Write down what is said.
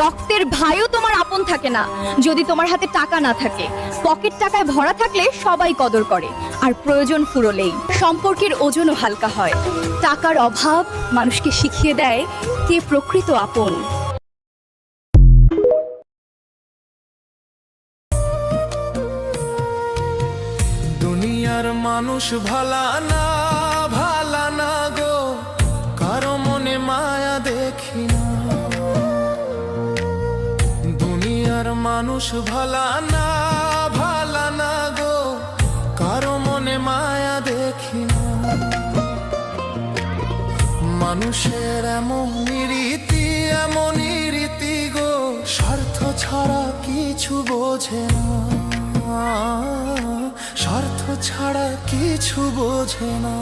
রক্তের ভাইও তোমার আপন থাকে না যদি তোমার হাতে টাকা না থাকে। পকেট টাকায় ভরা থাকলে সবাই কদর করে, আর প্রয়োজন ফুরোলেই সম্পর্কের ওজনও হালকা হয়। টাকার অভাব মানুষকে শিখিয়ে দেয় কে প্রকৃত আপন। দুনিয়ার মানুষ ভালা না গো, কারো মনে মায়া দেখি না। দুনিয়ার মানুষ ভালা না গো, কারো মনে মায়া দেখি না। মানুষের এমনই রীতি গো, স্বার্থ ছাড়া কিছু বোঝে না, স্বার্থ ছাড়া কিছু বোঝে না।